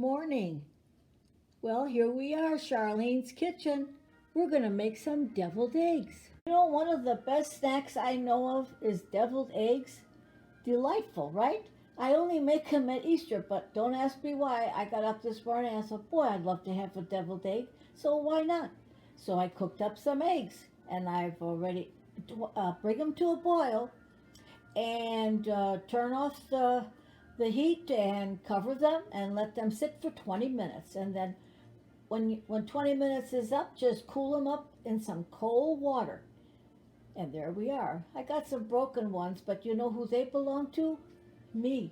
morning. Well, here we are, Charlene's kitchen. We're gonna make some deviled eggs. You know, one of the best snacks I know of is deviled eggs. Delightful, right? I only make them at Easter, but don't ask me why. I got up this morning and I said, boy, I'd love to have a deviled egg, so why not? So I cooked up some eggs, and I've already bring them to a boil and turn off the heat and cover them and let them sit for 20 minutes. And then when 20 minutes is up, just cool them up in some cold water. And there we are. I got some broken ones, but you know who they belong to? Me.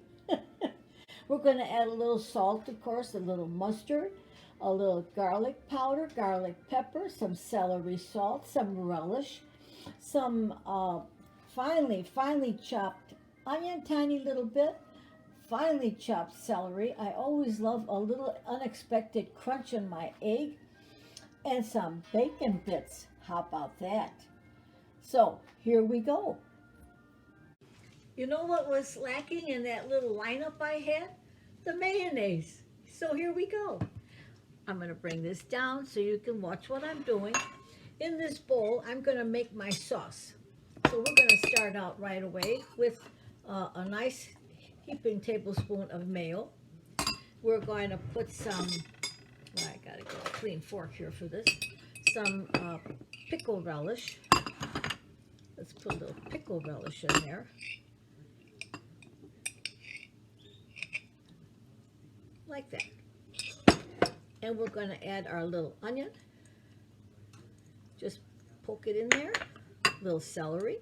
We're going to add a little salt, of course, a little mustard, a little garlic powder, garlic pepper, some celery salt, some relish, some finely chopped onion, tiny little bit, finely chopped celery. I always love a little unexpected crunch in my egg, and some bacon bits. How about that? So here we go. You know what was lacking in that little lineup I had? The mayonnaise. So here we go. I'm going to bring this down so you can watch what I'm doing. In this bowl, I'm going to make my sauce. So we're going to start out right away with a nice heaping tablespoon of mayo. We're going to put some, well, I got to get a clean fork here for this, some pickle relish. Let's put a little pickle relish in there. Like that. And we're going to add our little onion. Just poke it in there. A little celery.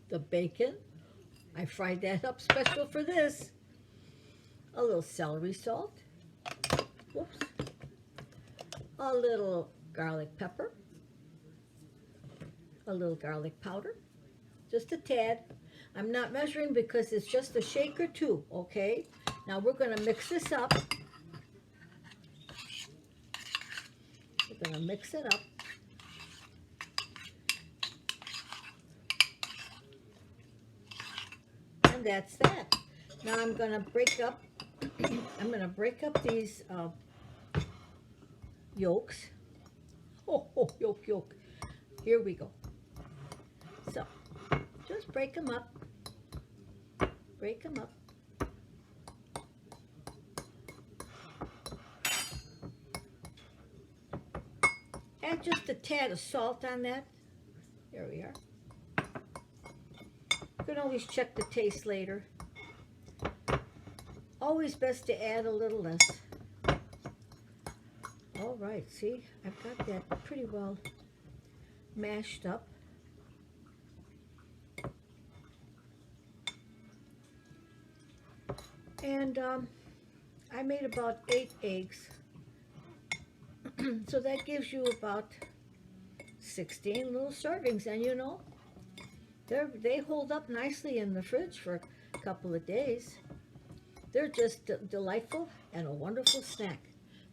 The bacon. I fried that up special for this. A little celery salt. Whoops. A little garlic pepper. A little garlic powder. Just a tad. I'm not measuring because it's just a shake or two, okay? Now we're going to mix this up. We're going to mix it up. And that's that. Now I'm going to break up these yolks. Oh, yolk. Here we go. So, just break them up. Break them up. Add just a tad of salt on that. Here we are. You can always check the taste later. Always best to add a little less. All right, see, I've got that pretty well mashed up. And I made about 8 eggs. So that gives you about 16 little servings. And you know, they hold up nicely in the fridge for a couple of days. They're just delightful and a wonderful snack.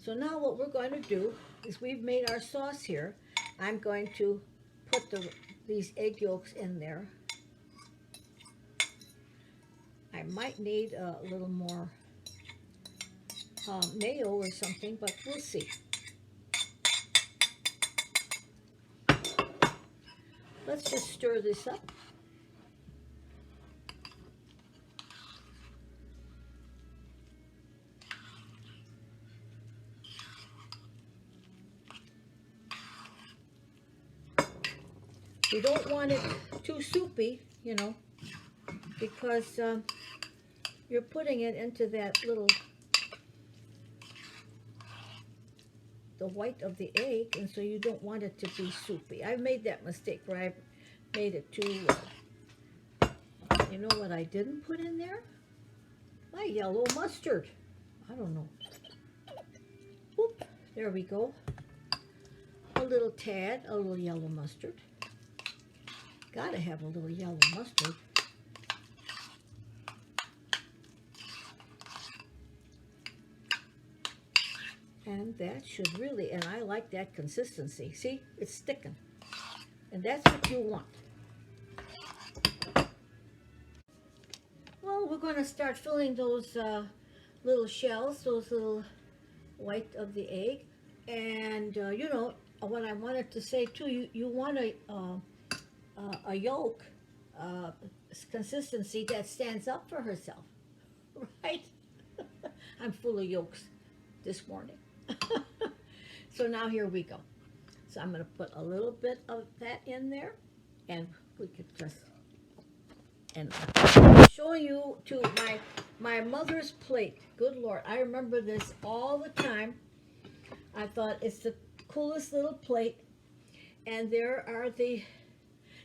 So now what we're going to do is we've made our sauce here. I'm going to put these egg yolks in there. I might need a little more mayo or something, but we'll see. Let's just stir this up. You don't want it too soupy, you know, because you're putting it into that little, the white of the egg, and so you don't want it to be soupy. I've made that mistake where I've made it too, you know what I didn't put in there? My yellow mustard. I don't know. Whoop, there we go. A little tad, a little yellow mustard. Gotta have a little yellow mustard. And that should really, and I like that consistency. See, it's sticking. And that's what you want. Well, we're going to start filling those little shells, those little white of the egg. And you know what I wanted to say too. You want a yolk uh, consistency that stands up for herself, right? I'm full of yolks this morning. So now here we go. So I'm going to put a little bit of that in there, and we could just and show you to my mother's plate. Good Lord, I remember this all the time. I thought it's the coolest little plate, and there are the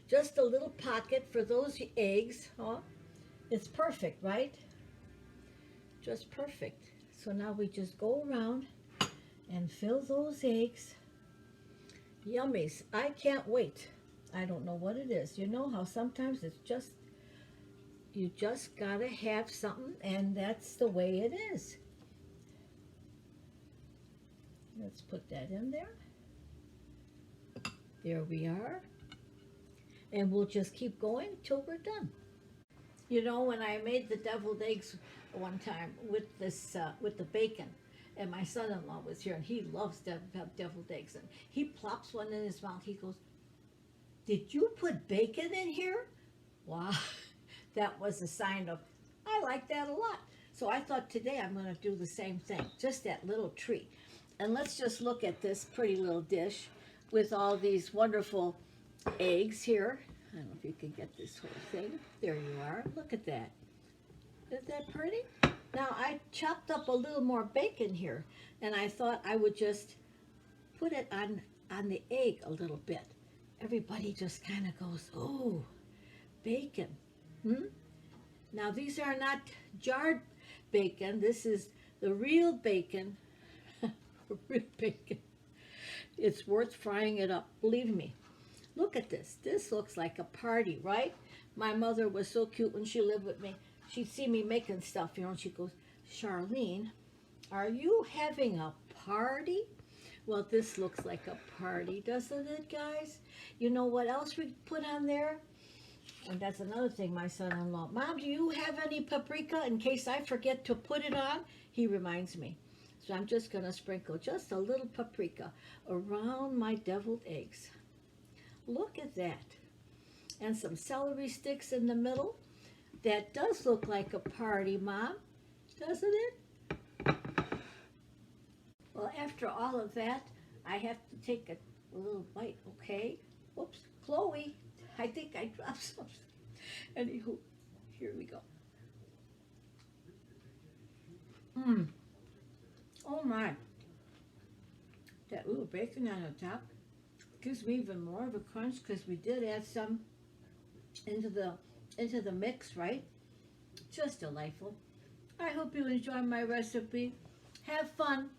just a little pocket for those eggs. Huh? It's perfect, right? Just perfect. So now we just go around and fill those eggs. Yummies. I can't wait. I don't know what it is. You know how sometimes it's just, you just gotta have something, and that's the way it is. Let's put that in there. There we are. And we'll just keep going till we're done. You know, when I made the deviled eggs one time with this, with the bacon, and my son-in-law was here, and he loves deviled eggs, and he plops one in his mouth. He goes, "Did you put bacon in here?" Wow, that was a sign of, I like that a lot. So I thought today I'm going to do the same thing, just that little treat. And let's just look at this pretty little dish with all these wonderful eggs here. I don't know if you can get this whole thing. There you are. Look at that. Isn't that pretty? Now I chopped up a little more bacon here, and I thought I would just put it on the egg a little bit. Everybody just kind of goes, "Oh, bacon." Now these are not jarred bacon. This is the real bacon. Real bacon. It's worth frying it up. Believe me. Look at this. This looks like a party, right? My mother was so cute when she lived with me. She'd see me making stuff, you know, and she goes, "Charlene, are you having a party?" Well, this looks like a party, doesn't it, guys? You know what else we put on there? And that's another thing, my son-in-law. "Mom, do you have any paprika in case I forget to put it on?" He reminds me. So I'm just going to sprinkle just a little paprika around my deviled eggs. Look at that. And some celery sticks in the middle. That does look like a party, Mom, doesn't it? Well, after all of that, I have to take a little bite, okay? Whoops, Chloe, I think I dropped something. Anywho, here we go. Oh my. That little bacon on the top gives me even more of a crunch because we did add some into the mix, right? Just delightful. I hope you enjoy my recipe. Have fun.